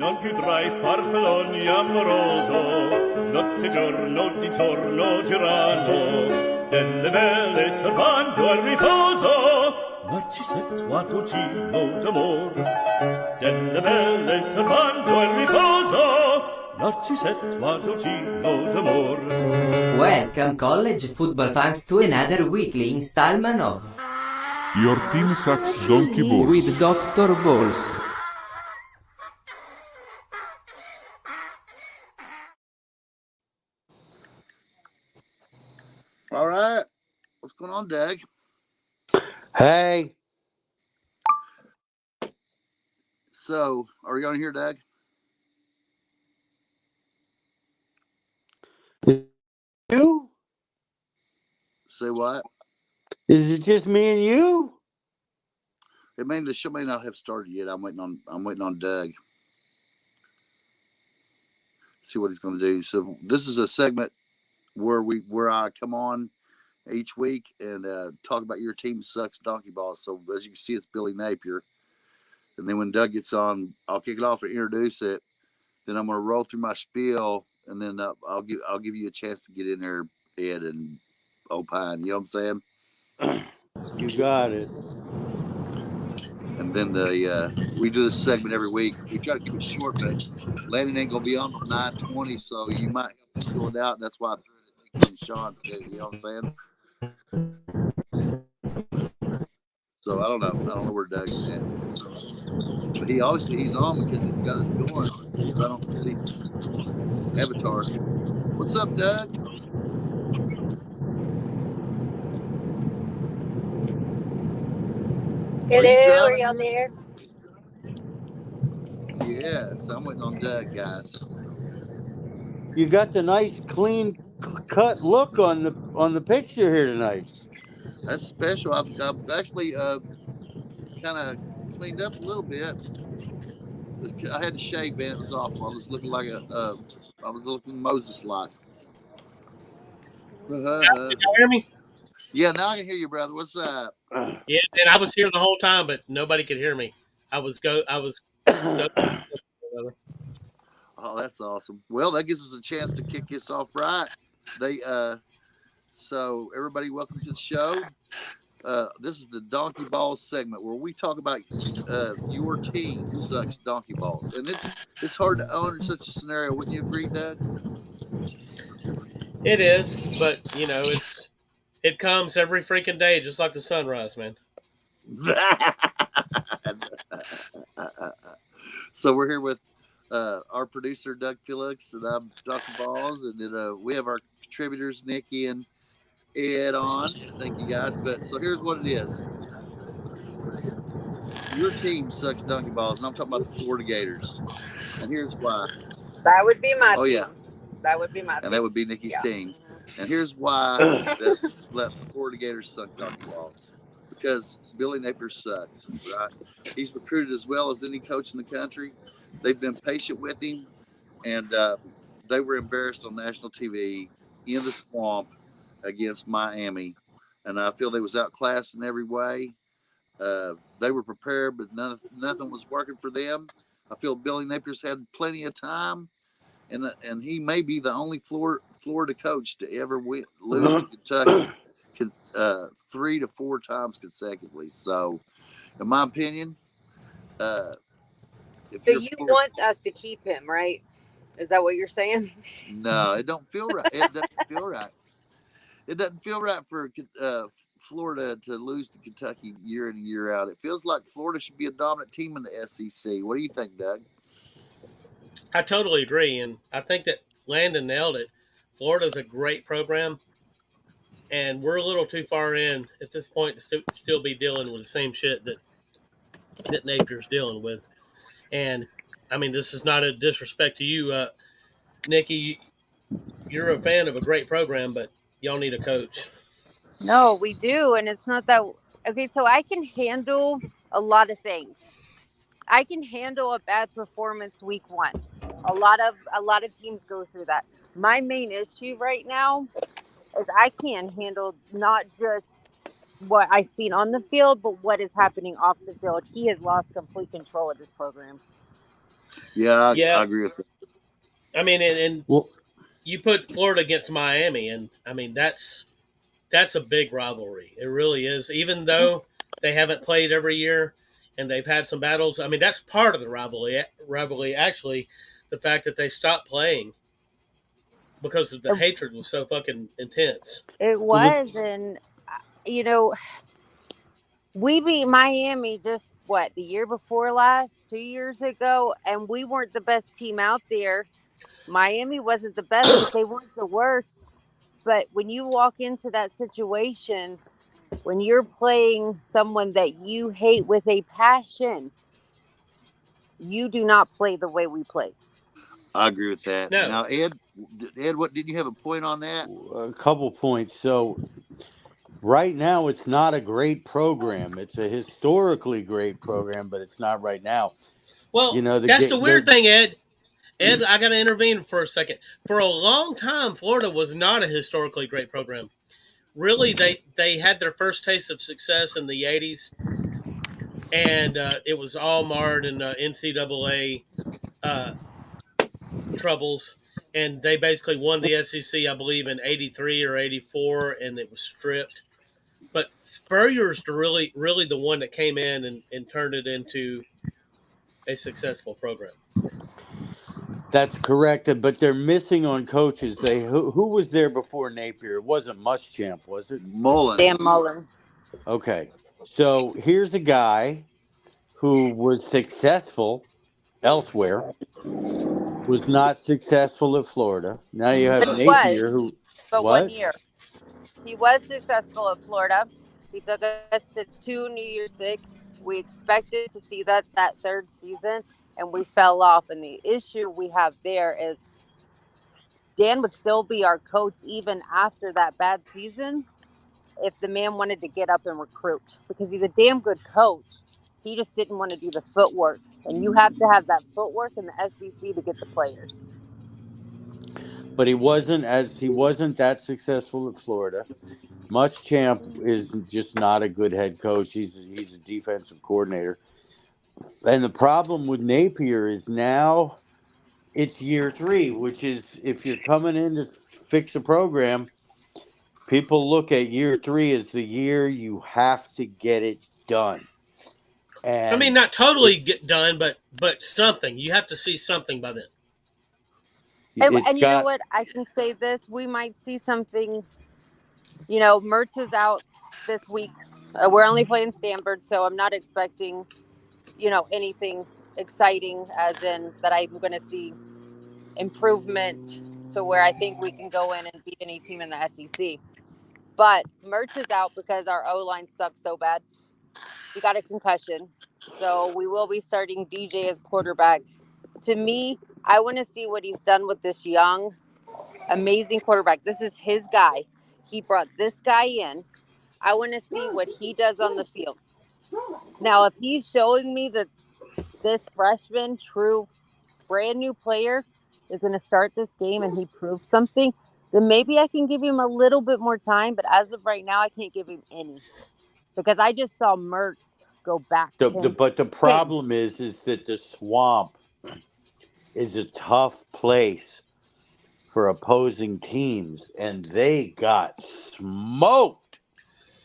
non più tra i farfalloni amoroso, notte giorno di torno girano, delle belle turbando al riposo, Narcisetto a tuo giro d'amor, delle belle turbando al riposo, Narcisetto a tuo giro d'amor. Welcome college football fans to another weekly installment of Your Team Sucks Donkey Balls with Dr. Balls. All right. What's going on, Doug? Hey. So, are we going to hear Doug? You? Say what? Is it just me and you? The show may not have started yet. I'm waiting on Doug. See what he's going to do. So this is a segment where I come on each week and talk about your team sucks donkey balls. So as you can see, it's Billy Napier. And then when Doug gets on, I'll kick it off and introduce it. Then I'm going to roll through my spiel, and then I'll give you a chance to get in there, Ed, and opine. You know what I'm saying? You got it. And then we do this segment every week. We try to keep it short, but Landon ain't gonna be on till 9:20, so you might help us fill it out. That's why I threw it at Nick and Sean today. You know what I'm saying? So I don't know where Doug's at. But he's on because he's got us going. Because I don't see Avatar. What's up, Doug? Hello, are y'all there? Yes, I'm waiting on Doug, guys. You got the nice, clean cut look on the picture here tonight. That's special. I've actually kind of cleaned up a little bit. I had to shave, man. It was awful. I was looking like I was looking Moses-like. Can you hear me? Yeah, now I can hear you, brother. What's up? Yeah, and I was here the whole time, but nobody could hear me. Oh, that's awesome. Well, that gives us a chance to kick this off right. So everybody, welcome to the show. This is the Donkey Balls segment where we talk about your team who sucks donkey balls, and it's hard to own in such a scenario. Wouldn't you agree, Doug? it is, but it comes every freaking day, just like the sunrise, man. So we're here with our producer Doug Felix, and I'm Dr. Balls, and then we have our contributors Nikki and Ed on. Thank you guys. But so here's what it is: your team sucks donkey balls, and I'm talking about the Florida Gators. And here's why. That would be my team. Oh yeah, that would be my team. And that would be Nikki's team. And here's why the Florida Gators suck donkey balls. Because Billy Napier sucked, right? He's recruited as well as any coach in the country. They've been patient with him, and they were embarrassed on national TV in the swamp against Miami. And I feel they was outclassed in every way. They were prepared, but nothing was working for them. I feel Billy Napier's had plenty of time, and he may be the only Florida coach to ever lose to Kentucky 3 to 4 times consecutively. So, in my opinion, so you want us to keep him, right? Is that what you're saying? No, it don't feel right. It doesn't feel right. It doesn't feel right for Florida to lose to Kentucky year in and year out. It feels like Florida should be a dominant team in the SEC. What do you think, Doug? I totally agree, and I think that Landon nailed it. Florida's a great program, and we're a little too far in at this point to still be dealing with the same shit that Napier's dealing with. And, I mean, this is not a disrespect to you, Nikki. You're a fan of a great program, but y'all need a coach. No, we do, and it's not that. Okay, so I can handle a lot of things. I can handle a bad performance week 1. A lot of teams go through that. My main issue right now is I can't handle not just what I've seen on the field, but what is happening off the field. He has lost complete control of this program. Yeah, Yeah. I agree with that. I mean, and Well, you put Florida against Miami, and I mean that's a big rivalry. It really is. Even though they haven't played every year and they've had some battles, I mean that's part of the rivalry. Rivalry, actually, the fact that they stopped playing because the It, hatred was so fucking intense. it well, was, and you know, we beat Miami just the year before last, 2 years ago, and we weren't the best team out there. Miami wasn't the best, but they weren't the worst. But when you walk into that situation, when you're playing someone that you hate with a passion, you do not play the way we play. I agree with that. No, Now, Ed, what didn't you have a point on that? a couple points. So right now, it's not a great program. It's a historically great program, but it's not right now. well, You know, that's the weird the thing, Ed. Ed, I got to intervene for a second. For a long time, Florida was not a historically great program. Really, they had their first taste of success in the '80s, and it was all marred in NCAA uh, troubles. And they basically won the SEC, I believe, in '83 or '84, and it was stripped. But Spurrier's really the one that came in and turned it into a successful program. That's correct, but they're missing on coaches. Who was there before Napier? It wasn't Muschamp, was it? Mullen. Dan Mullen. Okay, so here's a guy who was successful elsewhere, was not successful at Florida. Now you have But he Napier, was, who but 1 what? year. He was successful at Florida. He took us to 2 New Year's Six. We expected to see that third season, and we fell off. And the issue we have there is Dan would still be our coach even after that bad season if the man wanted to get up and recruit, because he's a damn good coach. He just didn't want to do the footwork, and you have to have that footwork in the SEC to get the players. But he wasn't that successful at Florida. Muschamp is just not a good head coach. He's a defensive coordinator. And the problem with Napier is now it's year 3, which is if you're coming in to fix a program, people look at year 3 as the year you have to get it done. I mean, And not totally get done, but something. You have to see something by then. it's And you know got what? I can say this. We might see something. You know, Mertz is out this week. We're only playing Stanford, so I'm not expecting, anything exciting as in that I'm going to see improvement to where I think we can go in and beat any team in the SEC. But Mertz is out because our O-line sucks so bad. He got a concussion. So we will be starting DJ as quarterback. To me, I want to see what he's done with this young, amazing quarterback. This is his guy. He brought this guy in. I want to see what he does on the field. Now, if he's showing me that this freshman, true, brand new player is going to start this game and he proves something, then maybe I can give him a little bit more time. But as of right now, I can't give him any because I just saw Mertz go back. but the problem is that the Swamp is a tough place for opposing teams, and they got smoked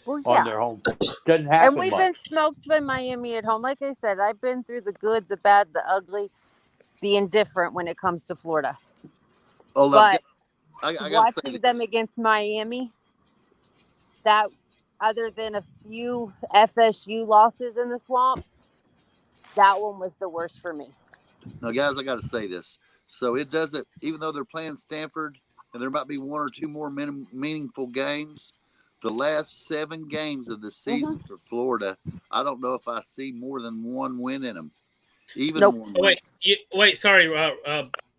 on their home. Doesn't happen And we've much. been smoked by Miami at home. Like I said, I've been through the good, the bad, the ugly, the indifferent when it comes to Florida. Oh, But I gotta say watching this. them against Miami, that other than a few FSU losses in the Swamp, that one was the worst for me. Now, guys, I got to say this. So it doesn't, even though they're playing Stanford and there might be 1 or 2 more meaningful games, the last 7 games of the season for Florida, I don't know if I see more than 1 win in them. Even Nope. one Oh, win. wait, sorry,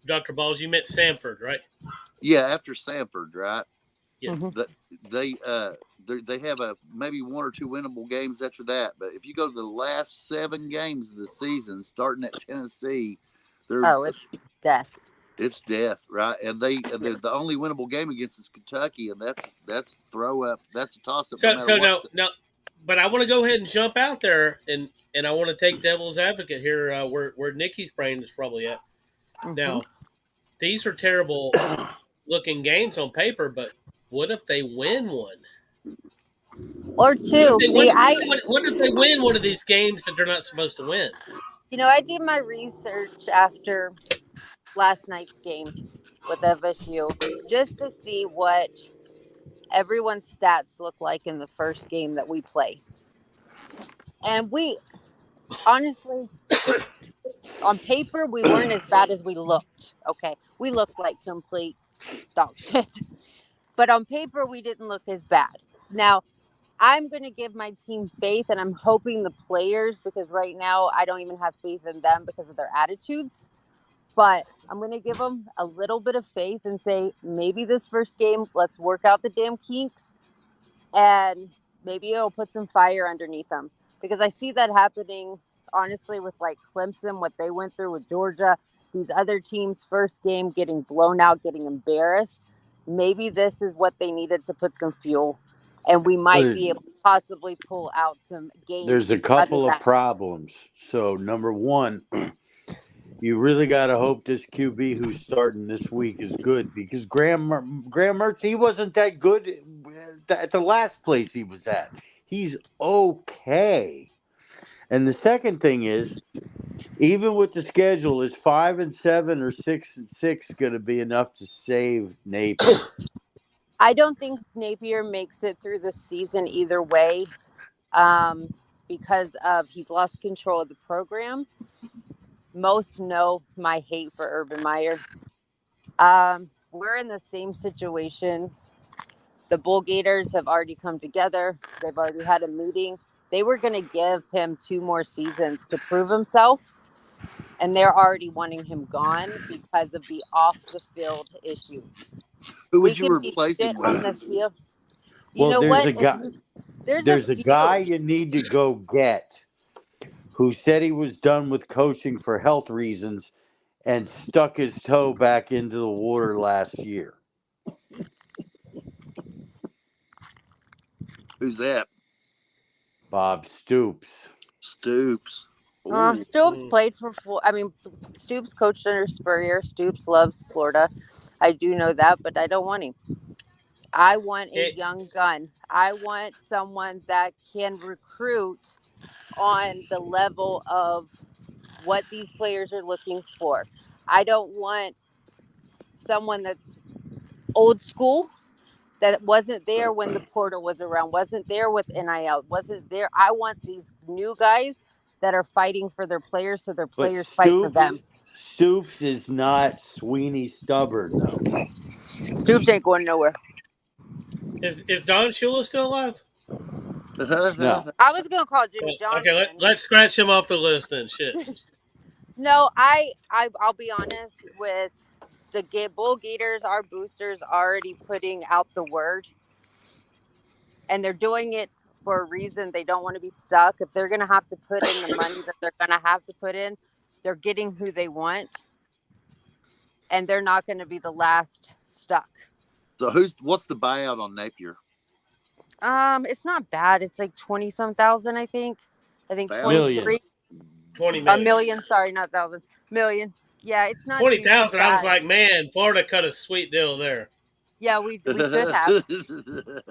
Dr. Balls, you meant Sanford, right? Yeah, after Stanford, right? Yes. They have maybe 1 or 2 winnable games after that. But if you go to the last 7 games of the season, starting at Tennessee, it's death. It's death, right? And they're the only winnable game against is Kentucky, and that's throw up. That's a toss up. So no, But I want to go ahead and jump out there, and I want to take devil's advocate here, where Nikki's brain is probably at. Mhm. Now, these are terrible looking games on paper, but what if they win one? Or two. What if they win one of these games that they're not supposed to win? I did my research after last night's game with FSU just to see what everyone's stats look like in the first game that we play. And we honestly, on paper, we weren't as bad as we looked. Okay. We looked like complete dog shit. But on paper, we didn't look as bad. Now, I'm going to give my team faith, and I'm hoping the players, because right now I don't even have faith in them because of their attitudes. But I'm going to give them a little bit of faith and say, maybe this first game, let's work out the damn kinks, and maybe it'll put some fire underneath them. Because I see that happening, honestly, with like Clemson, what they went through with Georgia, these other teams' first game getting blown out, getting embarrassed. Maybe this is what they needed to put some fuel, and we might be able to possibly pull out some games. There's a couple of problems. So, number one, you really got to hope this QB who's starting this week is good, because Graham Mertz, he wasn't that good at the last place he was at. He's okay. And the second thing is, even with the schedule, is 5-7 or 6-6 going to be enough to save Napier? I don't think Napier makes it through the season either way, because of he's lost control of the program. Most know my hate for Urban Meyer. We're in the same situation. The Bull Gators have already come together. They've already had a meeting. They were going to give him 2 more seasons to prove himself, and they're already wanting him gone because of the off-the-field issues. Who would you replace him with? On the field. There's a guy you need to go get who said he was done with coaching for health reasons and stuck his toe back into the water last year. Who's that? Bob Stoops. Stoops played for Stoops coached under Spurrier. Stoops loves Florida. I do know that, but I don't want him. I want a young gun. I want someone that can recruit on the level of what these players are looking for. I don't want someone that's old school, that wasn't there when the portal was around, wasn't there with NIL, wasn't there. I want these new guys that are fighting for their players, so their players fight for them. Stoops is not Swinney stubborn, though. Stoops ain't going nowhere. Is Don Shula still alive? No. I was going to call Jimmy Johnson. Okay, let's scratch him off the list then. Shit. No, I'll be honest with the Bull Gators. Our boosters already putting out the word, and they're doing it for a reason. They don't want to be stuck. If they're going to have to put in the money that they're going to have to put in, they're getting who they want, and they're not going to be the last stuck. So what's the buyout on Napier? It's not bad. It's like 20-some thousand, I think. 23. 20 million. A million. Sorry, not thousand. Million. Yeah, it's not 20,000. I was like, man, Florida cut a sweet deal there. Yeah, we should have.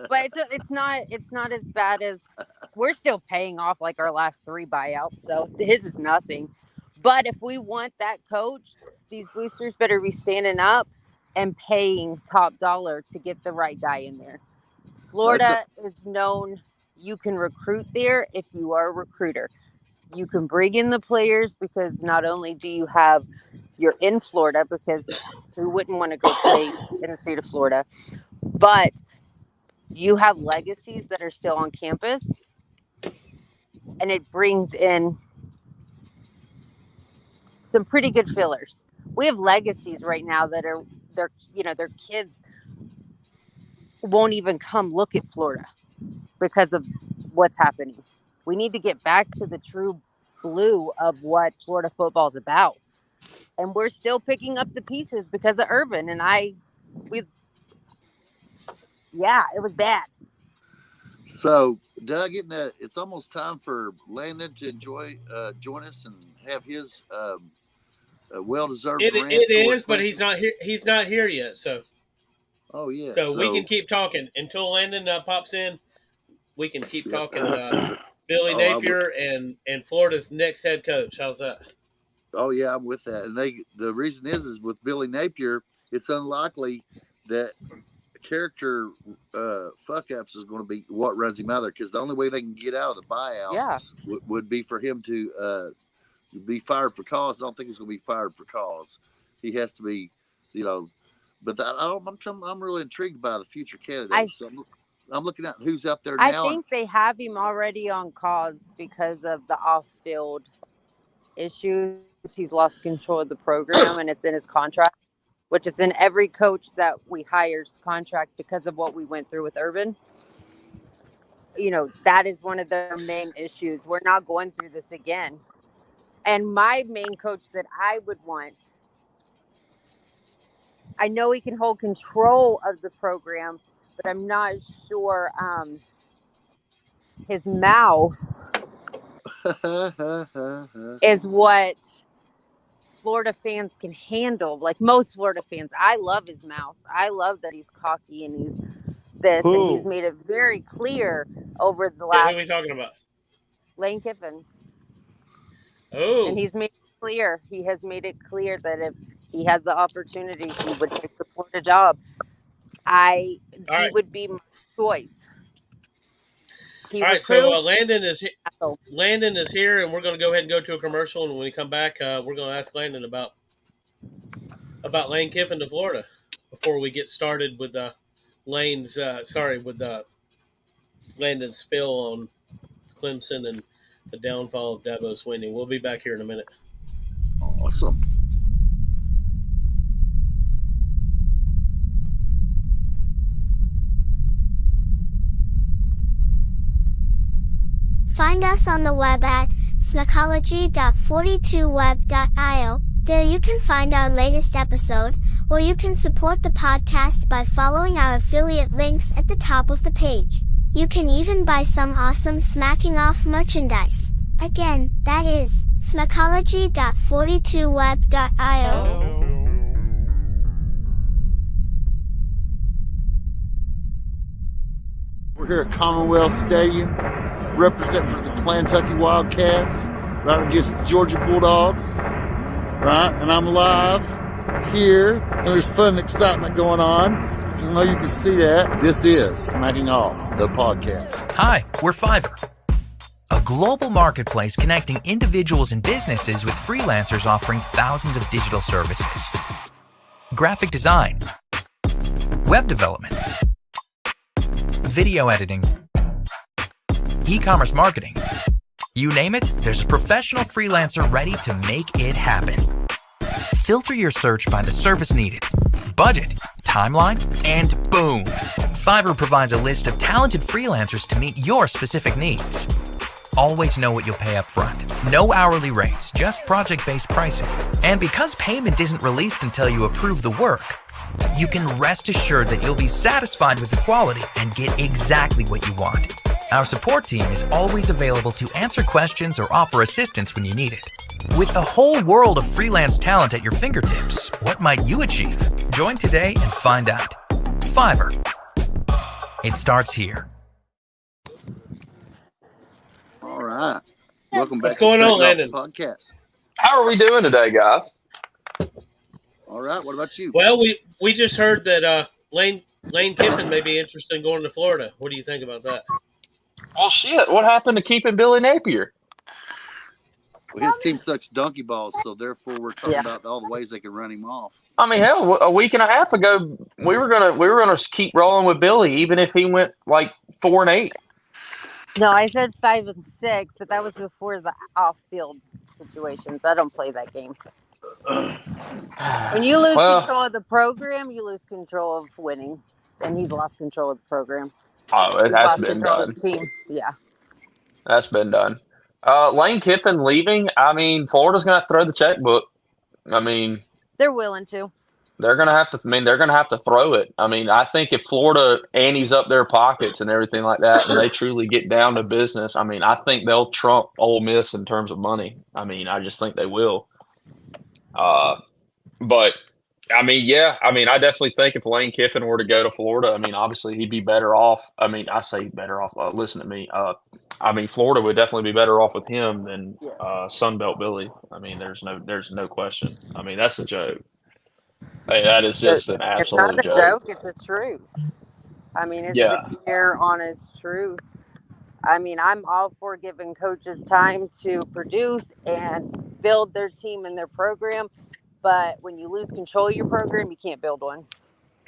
But it's not as bad as we're still paying off like our last 3 buyouts, so his is nothing. But if we want that coach, these boosters better be standing up and paying top dollar to get the right guy in there. Florida is known, you can recruit there if you are a recruiter. You can bring in the players because not only do you're in Florida, because who wouldn't want to go play in the state of Florida, but you have legacies that are still on campus, and it brings in some pretty good fillers. We have legacies right now that are their kids won't even come look at Florida because of what's happening. We need to get back to the true blue of what Florida football is about. And we're still picking up the pieces because of Urban. And it was bad. So, Doug, it's almost time for Landon to join us and have his well-deserved rant. It is, but he's not here. He's not here yet. So, yeah. So we can keep talking until Landon pops in. We can keep talking Billy Napier and Florida's next head coach. How's that? Oh yeah, I'm with that. And the reason is with Billy Napier, it's unlikely that character fuck ups is going to be what runs him out there, because the only way they can get out of the buyout would be for him to be fired for cause. I don't think he's going to be fired for cause. He has to be, But I'm really intrigued by the future candidates. I'm looking at who's out there now. I think they have him already on cause because of the off-field issues. He's lost control of the program, and it's in his contract, which it's in every coach that we hire's contract because of what we went through with Urban. That is one of their main issues. We're not going through this again. And my main coach that I would want, I know he can hold control of the program, but I'm not sure his mouth is what Florida fans can handle. Like most Florida fans, I love his mouth. I love that he's cocky and he's this, and he's made it very clear over the last. Who are we talking about? Lane Kiffin. Oh, and he's made it clear. He has made it clear that if he had the opportunity, he would take the Florida job. He would be my choice. All right, so Landon is here, and we're going to go ahead and go to a commercial. And when we come back, we're going to ask Landon about Lane Kiffin to Florida before we get started with Landon's spill on Clemson and the downfall of Dabo Swinney. We'll be back here in a minute. Awesome. Find us on the web at smecology.42web.io. There you can find our latest episode, or you can support the podcast by following our affiliate links at the top of the page. You can even buy some awesome Smacking Off merchandise. Again, that is smecology.42web.io. We're here at Commonwealth Stadium, representing for the Kentucky Wildcats, right against the Georgia Bulldogs, right? And I'm live here, and there's fun and excitement going on. I know you can see that. This is Smacking Off, the podcast. Hi, we're Fiverr, a global marketplace connecting individuals and businesses with freelancers offering thousands of digital services. Graphic design, web development, video editing, e-commerce marketing. You name it, there's a professional freelancer ready to make it happen. Filter your search by the service needed, budget, timeline, and boom! Fiverr provides a list of talented freelancers to meet your specific needs. Always know what you'll pay up front. No hourly rates, just project-based pricing. And because payment isn't released until you approve the work, you can rest assured that you'll be satisfied with the quality and get exactly what you want. Our support team is always available to answer questions or offer assistance when you need it. With the whole world of freelance talent at your fingertips, what might you achieve? Join today and find out. Fiverr. It starts here. All right. Welcome back. What's going on, Landon? Podcast. How are we doing today, guys? All right. What about you? Well, we just heard that Lane Kiffin may be interested in going to Florida. What do you think about that? Well, shit. What happened to keeping Billy Napier? Well, his team sucks donkey balls, so therefore we're talking about all the ways they can run him off. I mean, hell, a week and a half ago, we were gonna keep rolling with Billy, even if he went like 4-8. No, I said 5-6, but that was before the off-field situations. I don't play that game. When you lose control of the program, you lose control of winning, and he's lost control of the program. Oh, it has been done. Team. Yeah, that's been done. Lane Kiffin leaving. I mean, Florida's gonna have to throw the checkbook. I mean, they're willing to. They're gonna have to. I mean, they're gonna have to throw it. I mean, I think if Florida antes up their pockets and everything like that, and they truly get down to business, I mean, I think they'll trump Ole Miss in terms of money. I mean, I just think they will. But I mean, yeah, I mean, I definitely think if Lane Kiffin were to go to Florida, I mean, obviously he'd be better off. I mean, I say better off. Listen to me. I mean, Florida would definitely be better off with him than Sunbelt Billy. I mean, there's no question. I mean, that's a joke. Hey, that is just an It's not absolute a joke. It's a truth. I mean, it's Yeah. the pure, honest truth. I mean, I'm all for giving coaches time to produce and build their team and their program. But when you lose control of your program, you can't build one.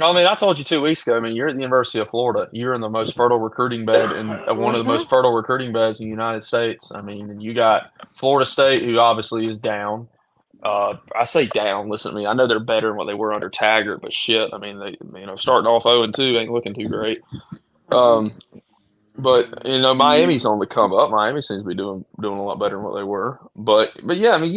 I mean, I told you 2 weeks ago. I mean, you're at the University of Florida. You're in the most fertile recruiting bed and one of the most fertile recruiting beds in the United States. I mean, and you got Florida State, who obviously is down. I say down. Listen to me. I know they're better than what they were under Taggart, but shit. I mean, they starting off 0-2 ain't looking too great. But Miami's on the come up. Miami seems to be doing a lot better than what they were. But yeah, I mean,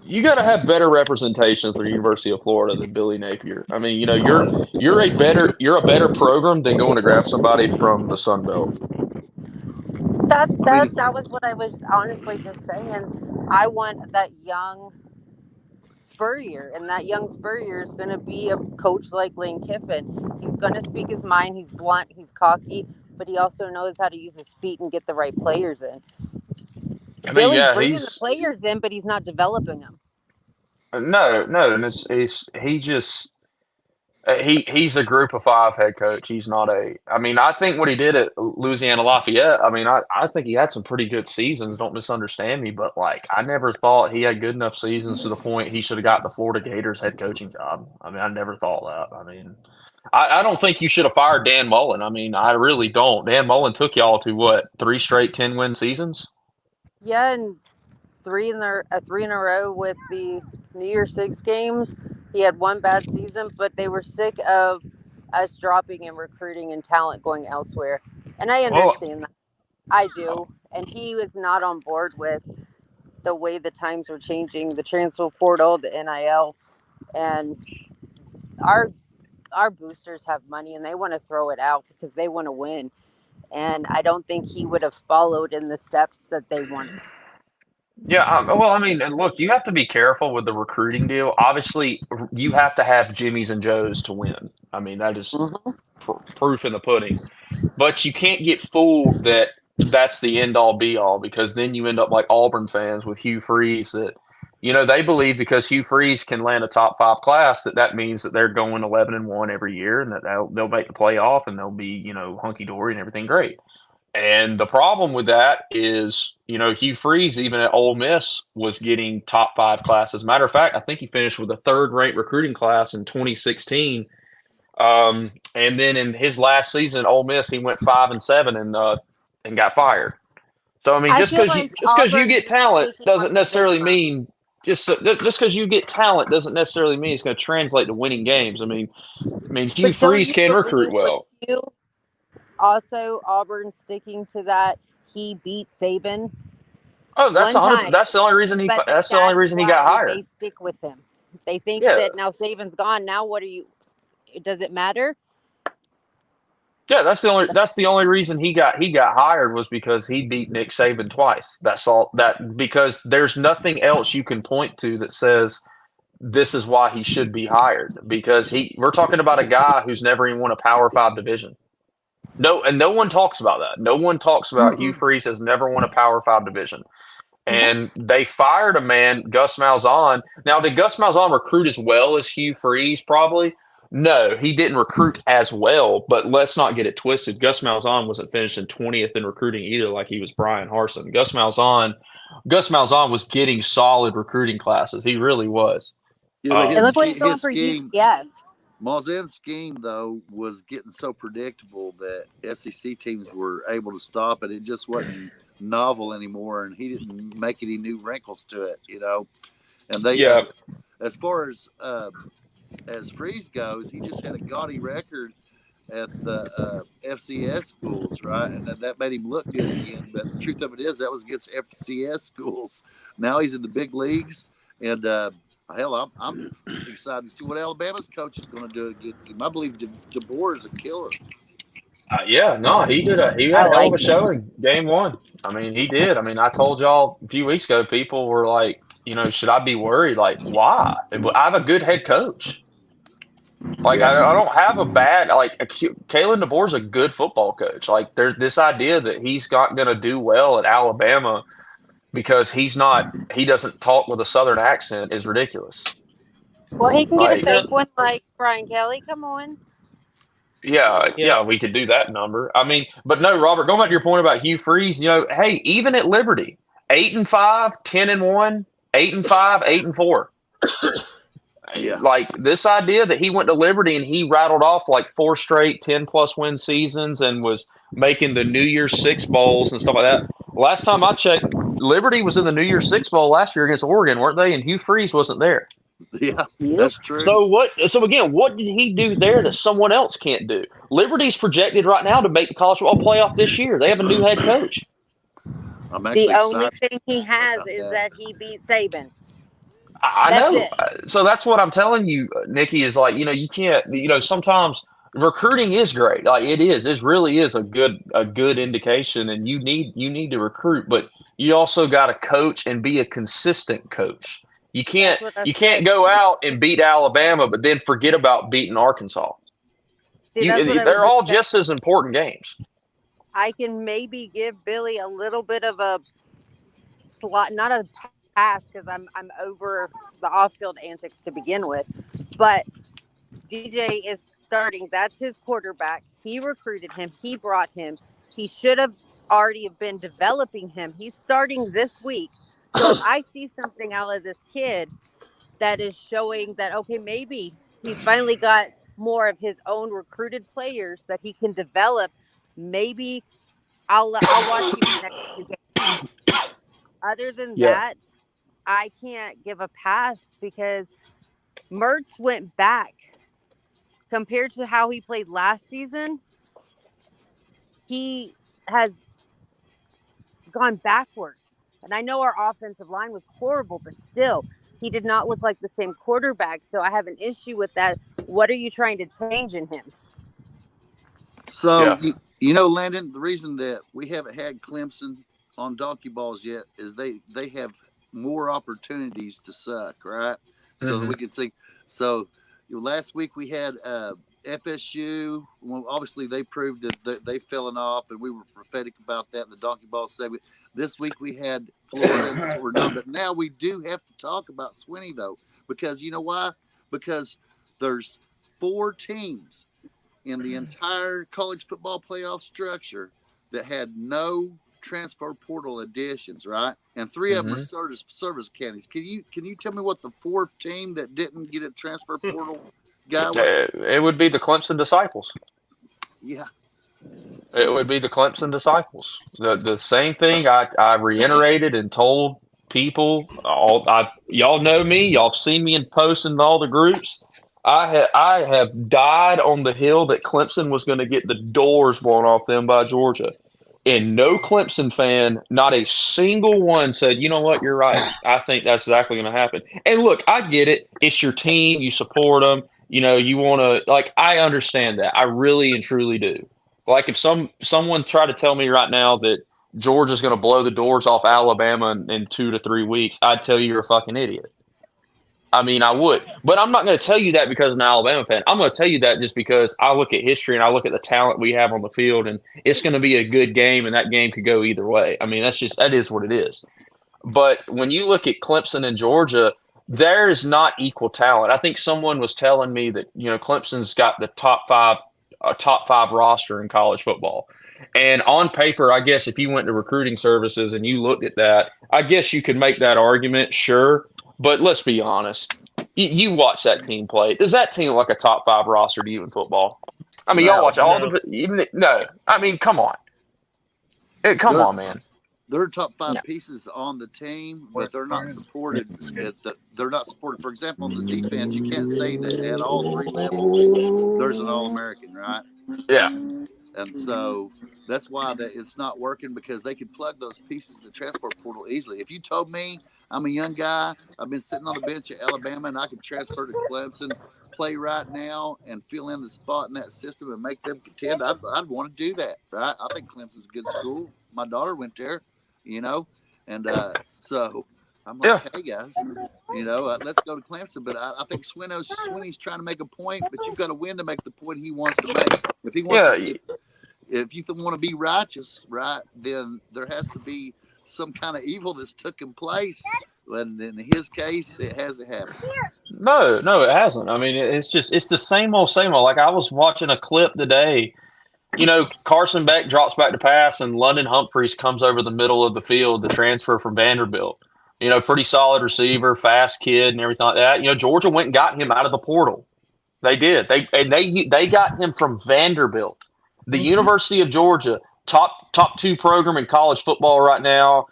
you gotta have better representation for the University of Florida than Billy Napier. I mean, you're a better program than going to grab somebody from the Sun Belt. That was what I was honestly just saying. I want that young Spurrier, and that young Spurrier is going to be a coach like Lane Kiffin. He's going to speak his mind. He's blunt. He's cocky, but he also knows how to use his feet and get the right players in. I mean, Billy's yeah, bringing the players in, but he's not developing them. No, and he's a group of 5 head coach. He's not a. I mean, I think what he did at Louisiana Lafayette. I mean, I think he had some pretty good seasons. Don't misunderstand me, but like I never thought he had good enough seasons to the point he should have got the Florida Gators head coaching job. I mean, I never thought that. I mean, I don't think you should have fired Dan Mullen. I mean, I really don't. Dan Mullen took y'all to what 3 straight 10-win seasons. Yeah, and 3 in a row with the New Year's Six games. He had 1 bad season, but they were sick of us dropping and recruiting and talent going elsewhere. And I understand that. I do. And he was not on board with the way the times were changing, the transfer portal, the NIL. And our boosters have money and they want to throw it out because they want to win. And I don't think he would have followed in the steps that they wanted. Yeah, well, I mean, and look, you have to be careful with the recruiting deal. Obviously, you have to have Jimmys and Joes to win. I mean, that is proof in the pudding. But you can't get fooled that that's the end-all, be-all, because then you end up like Auburn fans with Hugh Freeze that, they believe because Hugh Freeze can land a top 5 class that means that they're going 11-1 every year and that they'll make the playoff and they'll be, hunky-dory and everything great. And the problem with that is, Hugh Freeze, even at Ole Miss, was getting top 5 classes. Matter of fact, I think he finished with a 3rd-ranked recruiting class in 2016. And then in his last season at Ole Miss, he went 5-7 and got fired. So I mean, just because you get talent doesn't necessarily mean just because you get talent doesn't necessarily mean it's going to translate to winning games. I mean, Hugh Freeze can recruit well. Also, Auburn sticking to that, he beat Saban. Oh, that's the only reason he. That's the only reason he got hired. They stick with him. They think that now Saban's gone. Now what are you? Does it matter? Yeah, that's the only reason he got hired was because he beat Nick Saban twice. That's all. That because there's nothing else you can point to that says this is why he should be hired. Because we're talking about a guy who's never even won a Power 5 division. No, and no one talks about that. No one talks about Hugh Freeze has never won a Power 5 division. And they fired a man, Gus Malzahn. Now, did Gus Malzahn recruit as well as Hugh Freeze? Probably. No, he didn't recruit as well, but let's not get it twisted. Gus Malzahn wasn't finishing 20th in recruiting either like he was Brian Harsin. Gus Malzahn was getting solid recruiting classes. He really was. Yeah, and look what he's doing for UCF. Malzahn's scheme, though, was getting so predictable that SEC teams were able to stop it. It just wasn't novel anymore, and he didn't make any new wrinkles to it, And they, as far as Freeze goes, he just had a gaudy record at the FCS schools, right? And that made him look good again. But the truth of it is that was against FCS schools. Now he's in the big leagues, and hell, I'm excited to see what Alabama's coach is going to do against him. I believe DeBoer is a killer. Yeah, no, he had I a hell of like a him. showing game one. I mean, he did. I mean, I told y'all a few weeks ago, people were like, should I be worried? Like, why? I have a good head coach. Like, Yeah. I don't have a bad, like, Kalen DeBoer's a good football coach. Like, there's this idea that he's not going to do well at Alabama because he doesn't talk with a Southern accent is ridiculous. Well, he can get a Like, fake one like Brian Kelly. Come on. yeah, we could do that number. I mean, but no, Robert, going back to your point about Hugh Freeze, hey, even at Liberty, 8-5, 10-1, 8-5, 8-4. Yeah. Like this idea that he went to Liberty and he rattled off like 4 straight 10+ win seasons and was making the New Year's Six bowls and stuff like that. Last time I checked, Liberty was in the New Year's Six bowl last year against Oregon, weren't they? And Hugh Freeze wasn't there. Yeah, that's true. So again, what did he do there that someone else can't do? Liberty's projected right now to make the college football playoff this year. They have a new head coach. The only thing he has is that he beat Saban. I know. So that's what I'm telling you, Nikki, is like, you can't, sometimes recruiting is great. Like it is. It really is a good indication, and you need to recruit, but you also got to coach and be a consistent coach. You can't go out and beat Alabama, but then forget about beating Arkansas. They're all just as important games. I can maybe give Billy a little bit of a slot, not a pass because I'm over the off-field antics to begin with, but DJ is starting. That's his quarterback. He recruited him. He brought him. He should have already been developing him. He's starting this week. So if I see something out of this kid that is showing that, okay, maybe he's finally got more of his own recruited players that he can develop, maybe I'll watch him next few games. Other than that, I can't give a pass because Mertz went back compared to how he played last season. He has gone backwards. And I know our offensive line was horrible, but still, he did not look like the same quarterback. So I have an issue with that. What are you trying to change in him? So, Landon, the reason that we haven't had Clemson on donkey balls yet is they have more opportunities to suck, right? So that we can see. So last week we had FSU. Well, obviously they proved that they've fallen off, and we were prophetic about that in the donkey ball segment. This week we had Florida, we're done, but now we do have to talk about Swinney though, because you know why? Because there's 4 teams in the entire college football playoff structure that had no transfer portal additions, right? And 3 of them are service counties. Can you tell me what the 4th team that didn't get a transfer portal guy was? It would be the Clemson Disciples. Yeah. It would be the Clemson Disciples. The same thing I reiterated and told people. Y'all know me. Y'all have seen me in posts in all the groups. I have died on the hill that Clemson was going to get the doors blown off them by Georgia. And no Clemson fan, not a single one said, you know what, you're right. I think that's exactly going to happen. And look, I get it. It's your team. You support them. You want to, I understand that. I really and truly do. Like if someone tried to tell me right now that Georgia's going to blow the doors off Alabama in 2 to 3 weeks, I'd tell you you're a fucking idiot. I mean, I would. But I'm not going to tell you that because I'm an Alabama fan. I'm going to tell you that just because I look at history and I look at the talent we have on the field, and it's going to be a good game, and that game could go either way. I mean, that is what it is. But when you look at Clemson and Georgia, there is not equal talent. I think someone was telling me that, Clemson's got the top five roster in college football. And on paper, I guess if you went to recruiting services and you looked at that, I guess you could make that argument, sure. But let's be honest. You watch that team play. Does that team look like a top 5 roster to you in football? I mean, y'all watch all the – no. I mean, come on. Come on, man. They're top 5 pieces on the team, but they're not supported. They're not supported. For example, on the defense, you can't say that at all 3 levels there's an All-American, right? Yeah. And so That's why that it's not working, because they could plug those pieces in the transfer portal easily. If you told me I'm a young guy, I've been sitting on the bench at Alabama, and I could transfer to Clemson, play right now, and fill in the spot in that system and make them contend, I'd want to do that, right? I think Clemson's a good school. My daughter went there, and so I'm like, hey guys, let's go to Clemson. But I think Swinney's trying to make a point, but you've got to win to make the point he wants to make. If he wants, if you want to be righteous, right, then there has to be some kind of evil that's taken place. And in his case, it hasn't happened. No, it hasn't. I mean, it's the same old, same old. Like, I was watching a clip today. Carson Beck drops back to pass, and London Humphreys comes over the middle of the field, the transfer from Vanderbilt. Pretty solid receiver, fast kid, and everything like that. Georgia went and got him out of the portal. They did. They got him from Vanderbilt, the University of Georgia, top 2 program in college football right now.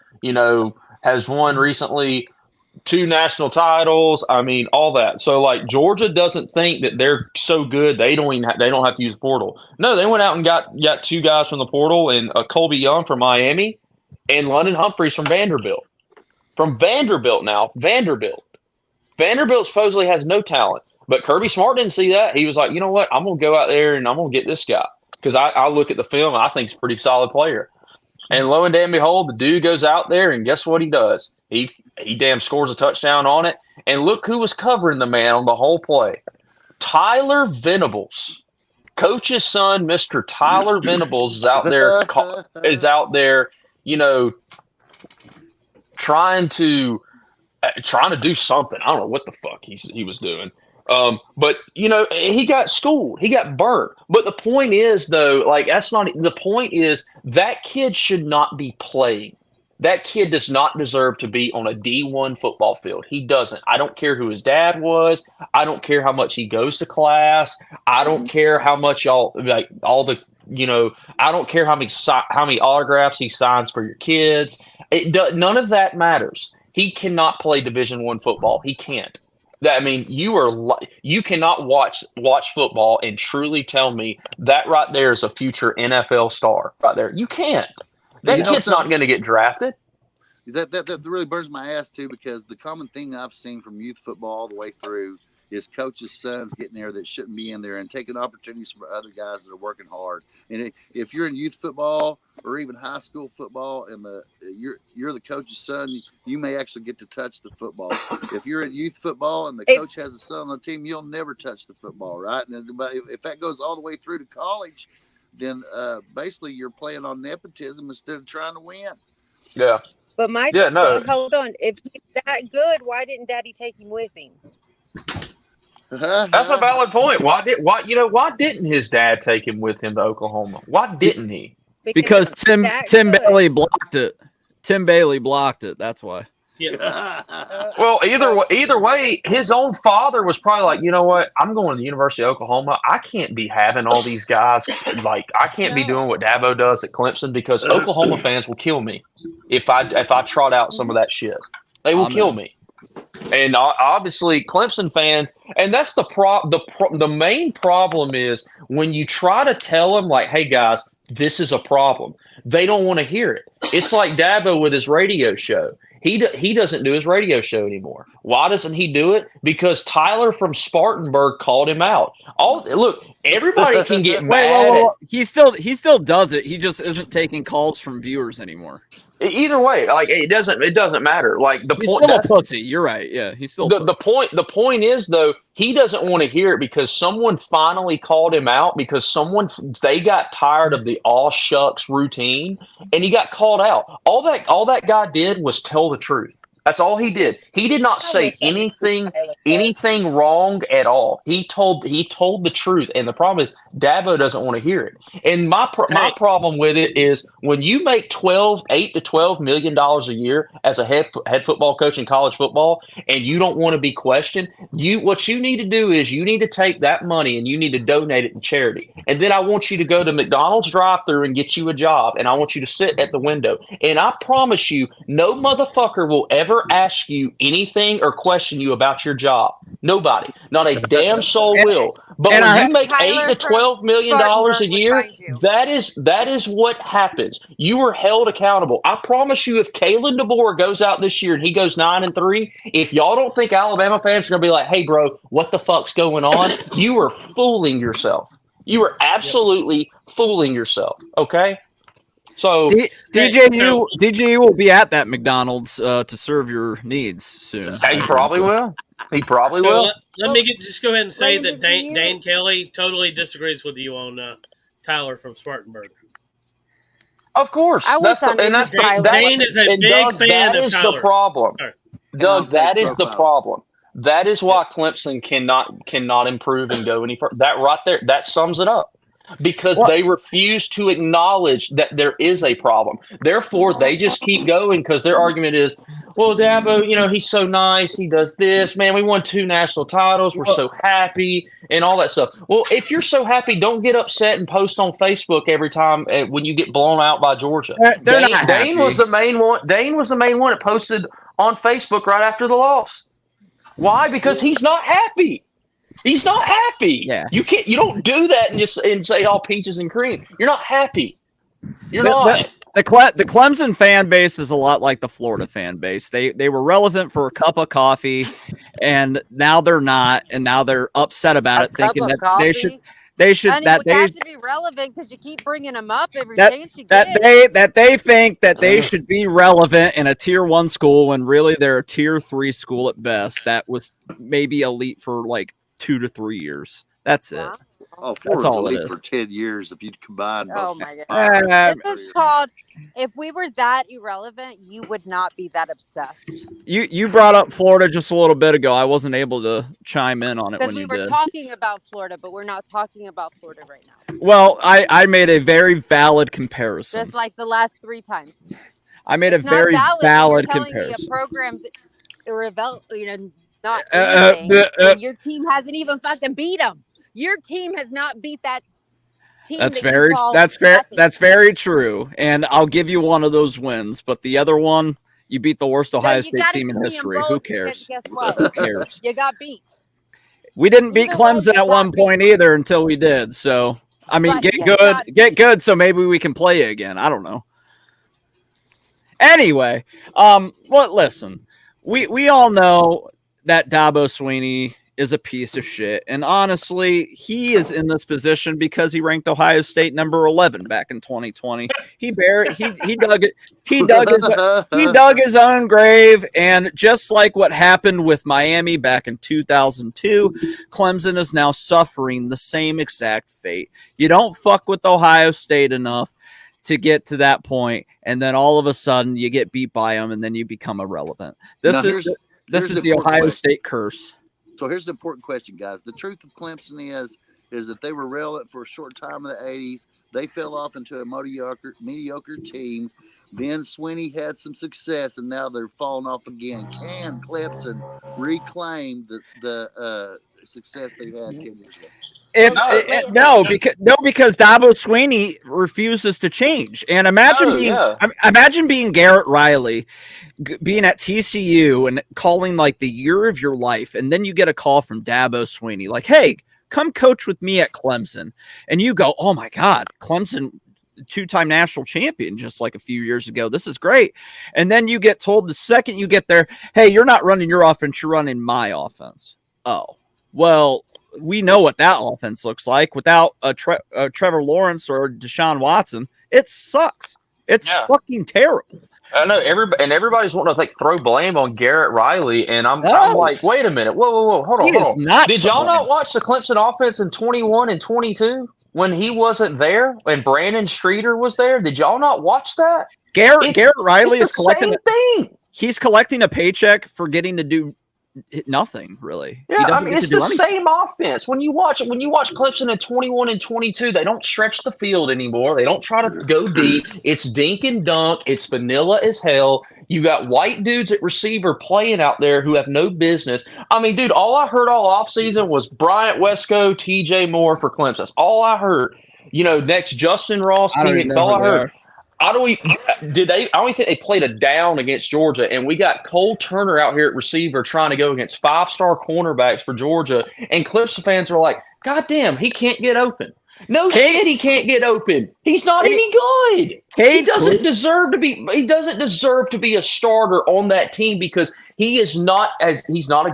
Has won recently 2 national titles. I mean, all that. So, like, Georgia doesn't think that they're so good they don't have to use the portal. No, they went out and got 2 guys from the portal, and Colby Young from Miami, and London Humphreys from Vanderbilt. From Vanderbilt now, Vanderbilt supposedly has no talent, but Kirby Smart didn't see that. He was like, you know what? I'm gonna go out there and I'm gonna get this guy, because I look at the film and I think he's a pretty solid player. And lo and damn behold, the dude goes out there, and guess what he does? He damn scores a touchdown on it. And look who was covering the man on the whole play. Tyler Venables. Coach's son, Mr. Tyler Venables, is out there, trying to do something. I don't know what the fuck he was doing. But he got schooled. He got burnt. But the point is, though, like, that's not the point. Is that kid should not be playing. That kid does not deserve to be on a D1 football field. He doesn't. I don't care who his dad was. I don't care how much he goes to class. I don't care how much y'all like all the. I don't care how many autographs he signs for your kids. None of that matters. He cannot play Division I football. He can't. You cannot watch football and truly tell me that right there is a future NFL star right there. You can't. That kid's not going to get drafted. That really burns my ass too, because the common thing I've seen from youth football all the way through is coaches' sons getting there that shouldn't be in there and taking opportunities from other guys that are working hard. And if you're in youth football or even high school football, and you're the coach's son, you may actually get to touch the football. If you're in youth football and the coach has a son on the team, you'll never touch the football, right? And if that goes all the way through to college, then basically you're playing on nepotism instead of trying to win. Yeah. But hold on. If he's that good, why didn't Daddy take him with him? That's a valid point. Why didn't his dad take him with him to Oklahoma? Why didn't he? Because Tim Bailey blocked it. Tim Bailey blocked it. That's why. Yeah. Well, either way, his own father was probably like, you know what? I'm going to the University of Oklahoma. I can't be having all these guys. Like, I can't be doing what Dabo does at Clemson, because Oklahoma fans will kill me if I trot out some of that shit. They will kill me. And obviously, Clemson fans, and that's the main problem is when you try to tell them, like, hey guys, this is a problem. They don't want to hear it. It's like Dabo with his radio show. He doesn't do his radio show anymore. Why doesn't he do it? Because Tyler from Spartanburg called him out. Look, everybody can get mad. He still does it. He just isn't taking calls from viewers anymore. Either way, like, it doesn't matter. Like, he's still a pussy. You're right. Yeah, he's still the point. The point is, though, he doesn't want to hear it because someone finally called him out, because they got tired of the all shucks routine, and he got called out. All that guy did was tell the truth. That's all he did. He did not say anything wrong at all. He told the truth, and the problem is Dabo doesn't want to hear it. And my problem with it is when you make $8 to $12 million a year as a head football coach in college football, and you don't want to be questioned, what you need to do is you need to take that money and you need to donate it to charity. And then I want you to go to McDonald's drive-thru and get you a job, and I want you to sit at the window. And I promise you, no motherfucker will ever ever ask you anything or question you about your job. Nobody. Not a damn soul will. But when you make Tyler $8 to $12 million a Spartanburg would year, find you. that is what happens. You are held accountable. I promise you, if Kalen DeBoer goes out this year and he goes 9-3, if y'all don't think Alabama fans are gonna be like, "Hey, bro, what the fuck's going on?" You are fooling yourself. You are absolutely fooling yourself. Okay. So DJU will be at that McDonald's to serve your needs soon. He probably will. He probably will. Let me just go ahead and say Landon, that Dane Kelly totally disagrees with you on Tyler from Spartanburg. Of course. I wish I knew Tyler. Dane is a big fan of Tyler. The problem. Doug, that is the problem. That is why Clemson cannot improve and go any further. That right there, that sums it up. Because they refuse to acknowledge that there is a problem. Therefore, they just keep going because their argument is, well, Dabo, he's so nice. He does this. Man, we won 2 national titles. We're so happy and all that stuff. Well, if you're so happy, don't get upset and post on Facebook every time when you get blown out by Georgia. Dane was the main one. Dane was the main one that posted on Facebook right after the loss. Why? Because he's not happy. He's not happy. Yeah. You don't do that and say all peaches and cream. You're not happy. You're not. The Clemson fan base is a lot like the Florida fan base. They were relevant for a cup of coffee, and now they're not, and now they're upset about it, thinking that they should Honey, that they have to be relevant because you keep bringing them up every that, chance you that get. they think that they should be relevant in a tier 1 school when really they're a tier 3 school at best. That was maybe elite for like 2 to 3 years. That's it. Oh, that's all it elite is. For 10 years if you combine both. Oh my god! This is called. If we were that irrelevant, you would not be that obsessed. You brought up Florida just a little bit ago. I wasn't able to chime in on it Because when we you were did. talking about Florida, but we're not talking about Florida right now. Well, I made a very valid comparison. Just like the last 3 times. I made It's a very not valid you're telling comparison. Me a program's not anything, when your team hasn't even fucking beat them. Your team has not beat that team. That's very true. And I'll give you one of those wins, but the other one, you beat the worst Ohio State team in history. Who cares? Guess what? Who cares? You got beat. We didn't beat Clemson at one point either until we did. So I mean, But get good, so maybe we can play you again. I don't know. Anyway, listen, we all know that Dabo Swinney is a piece of shit, and honestly, he is in this position because he ranked Ohio State number 11 back in 2020. He dug his own grave, and just like what happened with Miami back in 2002, Clemson is now suffering the same exact fate. You don't fuck with Ohio State enough to get to that point, and then all of a sudden you get beat by them, and then you become irrelevant. This is the Ohio State curse. So here's the important question, guys. The truth of Clemson is that they were relevant for a short time in the 80s. They fell off into a mediocre team. Then Swinney had some success, and now they're falling off again. Can Clemson reclaim the success they had 10 years ago? Because Dabo Swinney refuses to change. And imagine being Garrett Riley, being at TCU and calling like the year of your life, and then you get a call from Dabo Swinney like, "Hey, come coach with me at Clemson," and you go, "Oh my God, Clemson." 2-time national champion just like a few years ago. This is great. And then you get told the second you get there, "Hey, you're not running your offense, you're running my offense." Oh, well, we know what that offense looks like without Trevor Lawrence or Deshaun Watson. It sucks. It's fucking terrible. I know everybody's wanting to throw blame on Garrett Riley, and I'm like, wait a minute, whoa, hold on. Did y'all not watch the Clemson offense in 21 and 22 when he wasn't there and Brandon Streeter was there? Did y'all not watch that? Garrett Riley is collecting same thing. He's collecting a paycheck for getting to do nothing, really. Yeah, I mean, it's the same offense. When you watch Clemson in 21 and 22, they don't stretch the field anymore. They don't try to go deep. It's dink and dunk. It's vanilla as hell. You got white dudes at receiver playing out there who have no business. I mean, dude, all I heard all offseason was Bryant Wesco, TJ Moore for Clemson. That's all I heard. Next Justin Ross team. That's all I heard. I don't think they played a down against Georgia, and we got Cole Turner out here at receiver trying to go against 5-star cornerbacks for Georgia, and Clemson fans are like, God damn, he can't get open. No shit, he can't get open. He's not any good. He doesn't deserve to be. He doesn't deserve to be a starter on that team because he's not a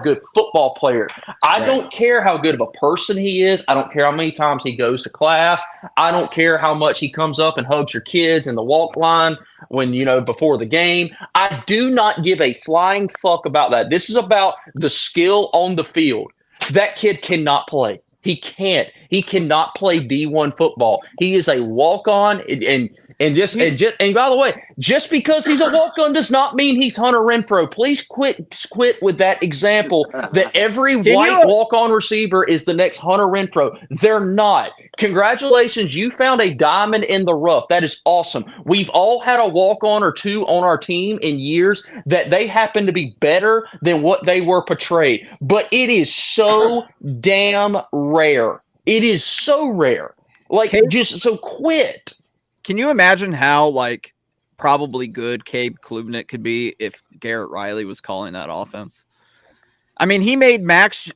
good football player. I don't care how good of a person he is. I don't care how many times he goes to class. I don't care how much he comes up and hugs your kids in the walk line when before the game. I do not give a flying fuck about that. This is about the skill on the field. That kid cannot play. He can't. He cannot play D1 football. He is a walk-on, and by the way, just because he's a walk-on does not mean he's Hunter Renfrow. Please quit with that example that every white walk-on receiver is the next Hunter Renfrow. They're not. Congratulations, you found a diamond in the rough. That is awesome. We've all had a walk-on or two on our team in years that they happen to be better than what they were portrayed. But it is so damn rare. It is so rare. So quit. Can you imagine how probably good Cade Klubnik could be if Garrett Riley was calling that offense? I mean, he made Max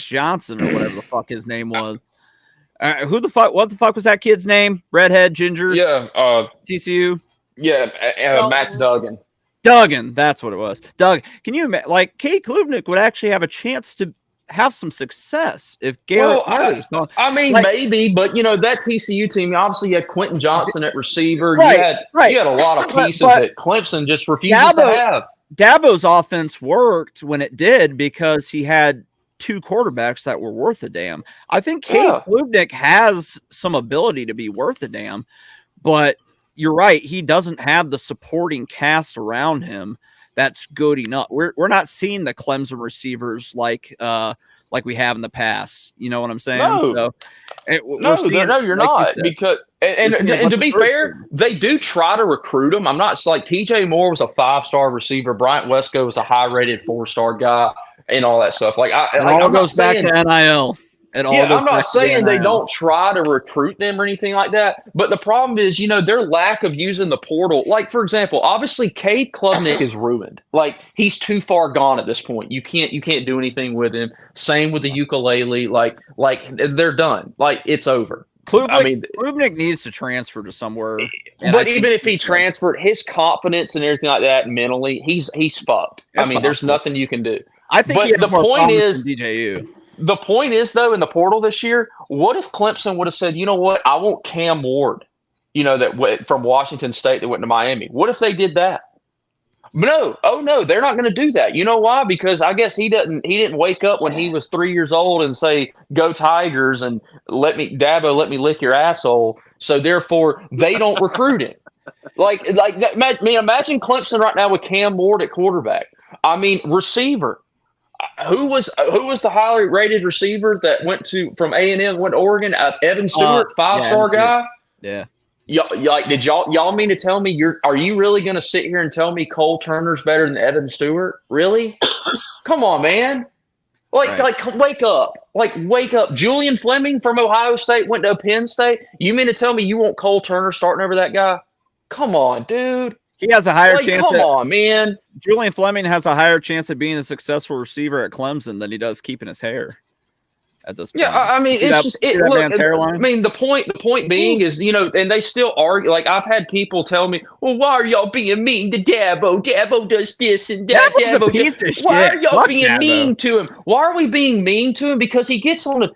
Johnson or whatever the fuck his name was. What the fuck was that kid's name? Redhead, ginger? Yeah. TCU? Yeah, Max Duggan. Duggan, that's what it was. Doug, can you imagine, Cade Klubnik would actually have a chance to have some success if Garrett Riley was gone. I mean, maybe, but that TCU team, obviously you had Quentin Johnson at receiver. You had a lot of pieces that Clemson just refuses to have. Dabo's offense worked when it did because he had two quarterbacks that were worth a damn. I think Cade Klubnik has some ability to be worth a damn, but you're right. He doesn't have the supporting cast around him that's good enough. We're not seeing the Clemson receivers like we have in the past. You know what I'm saying? No, you're not. Because and to be fair, they do try to recruit them. I'm not like TJ Moore was a 5-star receiver. Bryant Wesco was a high-rated 4-star guy, and all that stuff. I'm goes back to NIL. I'm not saying they don't try to recruit them or anything like that, but the problem is, their lack of using the portal. Like, for example, obviously Cade Klubnik is ruined. He's too far gone at this point. You can't do anything with him. Same with the ukulele. They're done. It's over. Klubnik needs to transfer to somewhere. But even if he transferred, his confidence and everything like that mentally, he's fucked. There's nothing you can do. I think the point is DJU. The point is, though, in the portal this year, what if Clemson would have said, you know what, I want Cam Ward, that from Washington State that went to Miami. What if they did that? No. Oh, no, they're not going to do that. You know why? Because I guess he didn't wake up when he was 3 years old and say, go Tigers and Dabo, let me lick your asshole. So, therefore, they don't recruit him. Imagine Clemson right now with Cam Ward at quarterback. Receiver. Who was the highly rated receiver that went from A&M went to Oregon? Evan Stewart, 5-star guy. Yeah. Did y'all mean to tell me are you really going to sit here and tell me Cole Turner's better than Evan Stewart? Really? Come on, man. Wake up. Wake up. Julian Fleming from Ohio State went to Penn State. You mean to tell me you want Cole Turner starting over that guy? Come on, dude. He has a higher chance. Come on, man. Julian Fleming has a higher chance of being a successful receiver at Clemson than he does keeping his hair at this point. Yeah, the point being is, and they still argue. I've had people tell me, well, why are y'all being mean to Dabo? Dabo does this and that. Why are y'all being mean to him? Why are we being mean to him? Because he gets on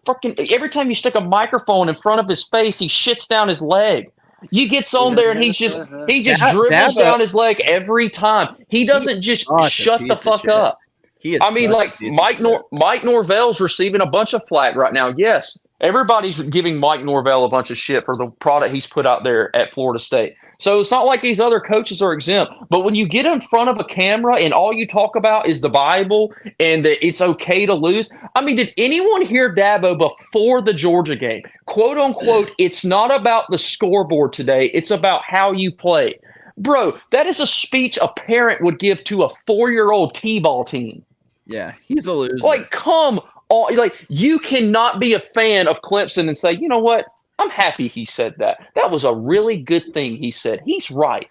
every time you stick a microphone in front of his face, he shits down his leg. He gets on there and he just dribbles down his leg every time. He doesn't just shut the fuck up. Mike Norvell's receiving a bunch of flack right now. Yes, everybody's giving Mike Norvell a bunch of shit for the product he's put out there at Florida State. So it's not like these other coaches are exempt. But when you get in front of a camera and all you talk about is the Bible and that it's okay to lose. Did anyone hear Dabo before the Georgia game? Quote unquote, it's not about the scoreboard today. It's about how you play. Bro, that is a speech a parent would give to a 4-year-old T-ball team. Yeah, he's a loser. Come on. You cannot be a fan of Clemson and say, you know what? I'm happy he said that. That was a really good thing he said. He's right.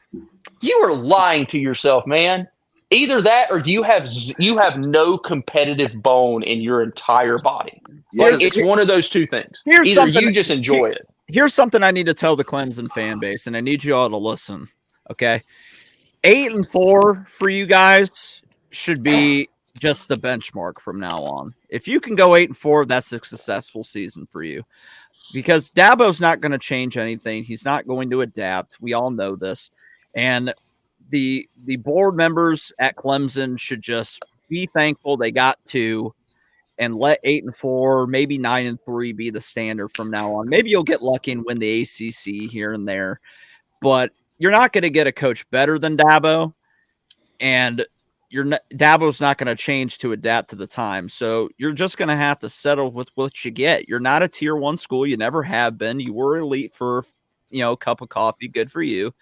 You are lying to yourself, man. Either that or you have no competitive bone in your entire body. Like, it's one of those two things. Either you just enjoy it. Here's something I need to tell the Clemson fan base, and I need you all to listen. Okay, 8-4 for you guys should be just the benchmark from now on. If you can go 8-4, that's a successful season for you. Because Dabo's not going to change anything. He's not going to adapt. We all know this. And the board members at Clemson should just be thankful they got 2 and let 8-4, maybe 9-3 be the standard from now on. Maybe you'll get lucky and win the ACC here and there, but you're not going to get a coach better than Dabo, and Dabo's not going to change to adapt to the time. So you're just going to have to settle with what you get. You're not a tier 1 school. You never have been. You were elite for, a cup of coffee. Good for you.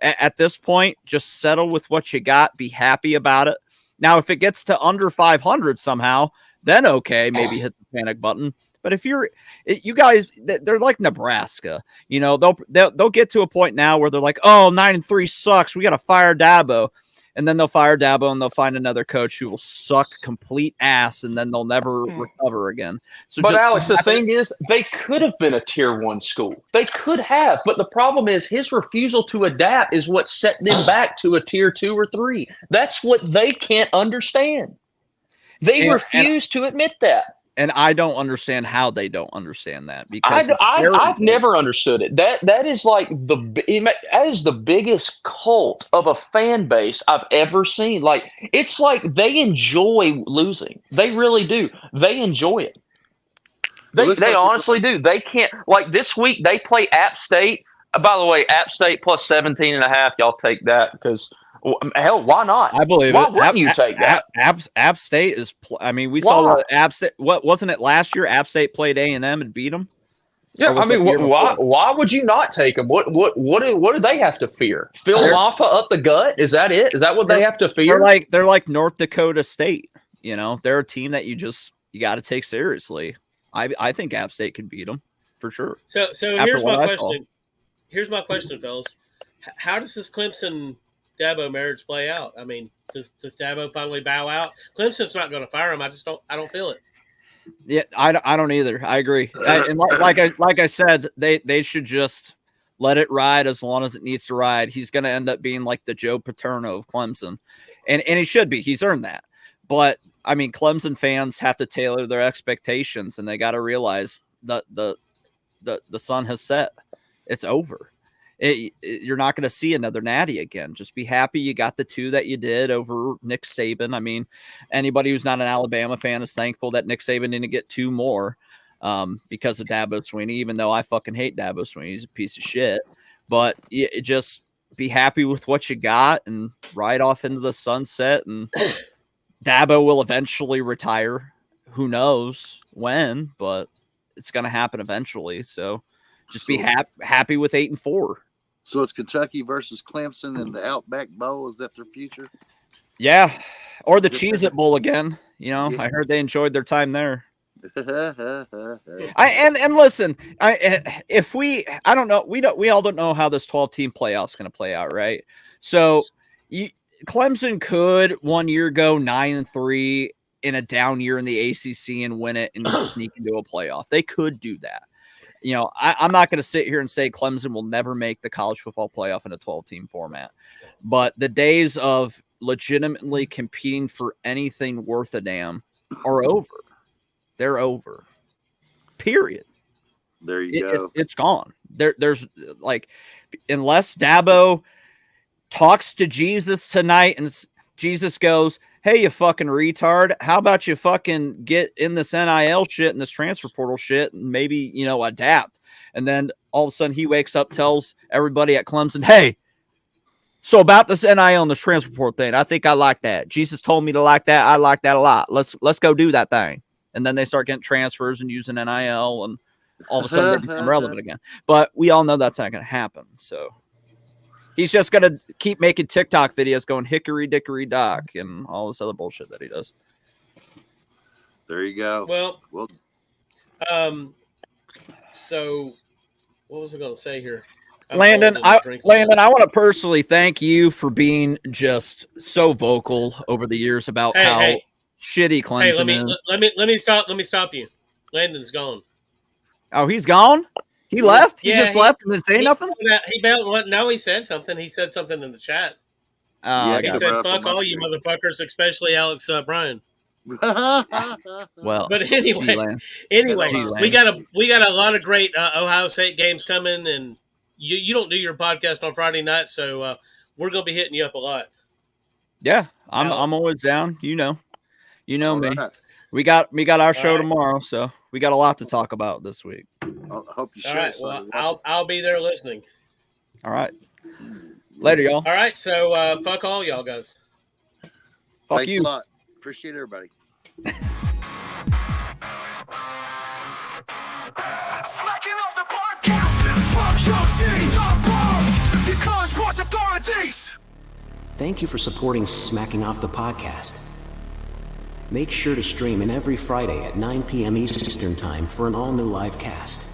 At this point, just settle with what you got. Be happy about it. Now, if it gets to under 500 somehow, then okay, maybe hit the panic button. But if you guys, they're like Nebraska, they'll get to a point now where they're like, oh, 9-3 sucks. We got to fire Dabo. And then they'll fire Dabo and they'll find another coach who will suck complete ass, and then they'll never recover again. So, but Alex, the thing is, they could have been a tier 1 school. They could have, but the problem is his refusal to adapt is what set them back to a tier 2 or 3. That's what they can't understand. They refuse to admit that. And I don't understand how they don't understand that, because I've never understood it. That is like that is the biggest cult of a fan base I've ever seen. Like, it's like they enjoy losing. They really do. They enjoy it. They honestly do. They can't, like, this week they play App State. By the way, App State plus 17.5. Y'all take that, because hell, why not? I believe why it. Wouldn't you take that? App State is. We saw what App State. What wasn't it last year? App State played A&M and beat them. Yeah, I mean, why would you not take them? What do they have to fear? Phil Maffa up the gut? Is that it? Is that what they have to fear? They're like North Dakota State. They're a team that you got to take seriously. I think App State can beat them for sure. So here's my question. Here's my question, fellas. How does this Clemson Dabo marriage play out? I mean, does Dabo finally bow out? Clemson's not going to fire him. I don't feel it. Yeah, I don't either. I agree. And like I said, they should just let it ride as long as it needs to ride. He's going to end up being like the Joe Paterno of Clemson, and he should be. He's earned that. But I mean, Clemson fans have to tailor their expectations, and they got to realize that the sun has set. It's over. You're not going to see another natty again. Just be happy you got the 2 that you did over Nick Saban. I mean, anybody who's not an Alabama fan is thankful that Nick Saban didn't get 2 more because of Dabo Swinney, even though I fucking hate Dabo Swinney. He's a piece of shit. But just be happy with what you got and ride off into the sunset. And Dabo will eventually retire. Who knows when, but it's going to happen eventually. So just be happy with 8-4. So it's Kentucky versus Clemson in the Outback Bowl. Is that their future? Yeah. Or the Cheez-It Bowl again. I heard they enjoyed their time there. And listen, I don't know. We all don't know how this 12-team playoff is going to play out, right? So Clemson could one year go 9-3 in a down year in the ACC and win it and sneak into a playoff. They could do that. I'm not going to sit here and say Clemson will never make the college football playoff in a 12-team format. But the days of legitimately competing for anything worth a damn are over. They're over. Period. There you go. It's gone. There's like, unless Dabo talks to Jesus tonight and Jesus goes, hey, you fucking retard, how about you fucking get in this NIL shit and this transfer portal shit and maybe, adapt. And then all of a sudden he wakes up, tells everybody at Clemson, hey, so about this NIL and this transfer portal thing, I think I like that. Jesus told me to like that. I like that a lot. Let's go do that thing. And then they start getting transfers and using NIL, and all of a sudden they become relevant again. But we all know that's not going to happen. So he's just going to keep making TikTok videos going hickory dickory dock and all this other bullshit that he does. There you go. Well, so what was I going to say here? Landon, I want to personally thank you for being just so vocal over the years about how shitty Clemson is. Let me stop you. Landon's gone. Oh, he's gone? He left? He just left and didn't say nothing? He bailed. No, he said something. He said something in the chat. He said, "Fuck all you motherfuckers, especially Alex Bryan." Well, but anyway, we got a lot of great Ohio State games coming, and you don't do your podcast on Friday night, so we're gonna be hitting you up a lot. Yeah, I'm always down. You know me. Right. We got our show tomorrow, so we got a lot to talk about this week. I hope you show. All right, well, I'll be there listening. All right, later, y'all. All right, so fuck all y'all guys. Thanks a lot. Appreciate everybody. Smacking off the podcast. Fuck your city, because sports authorities. Thank you for supporting Smacking Off the Podcast. Make sure to stream in every Friday at 9 p.m. Eastern Time for an all-new live cast.